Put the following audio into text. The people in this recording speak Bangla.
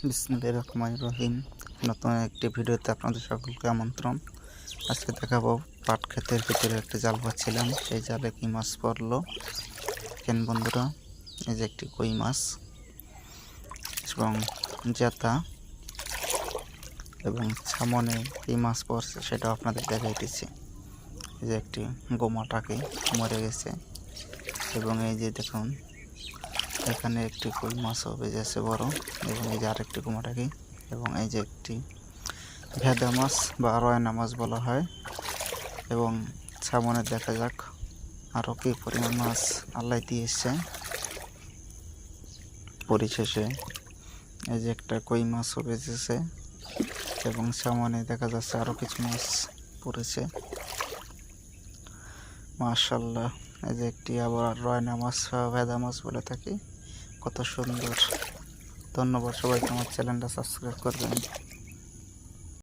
বিসমিল্লাহির রহমানির রহিম। নতুন একটি ভিডিওতে আপনাদের সকলকে আমন্ত্রণ। আজকে দেখাবো পাট ক্ষেতের ভিতরে একটি জাল পাচ্ছিলাম, সেই জালে কি মাছ পড়লো। কেন বন্ধুরা, এই যে একটি কই মাছ এবং জেতা এবং সামনে কি মাছ পড়ছে সেটাও আপনাদের দেখাইতেছি। এই যে একটি গোমাটাকে মরে গেছে এবং এই যে দেখুন এখানে একটি কই মাছও বেজেছে বড়, এবং এই যে আরেকটি গোমাটাকে, এবং এই যে একটি ভেদা মাছ বা রয়না মাছ বলা হয়। এবং সামনে দেখা যাক আরও কি পরিমাণ মাছ আল্লাহ দিয়েছে। পরিশেষে এই যে একটা কই মাছও বেজেছে এবং সামনে দেখা যাচ্ছে আরও কিছু মাছ পড়েছে। মাশাআল্লাহ, এই যে একটি আবার রয়না মাছ বা ভেদা মাছ বলে থাকি, কত সুন্দর। ধন্যবাদ সবাইকে, আমার চ্যানেলটা সাবস্ক্রাইব করবেন।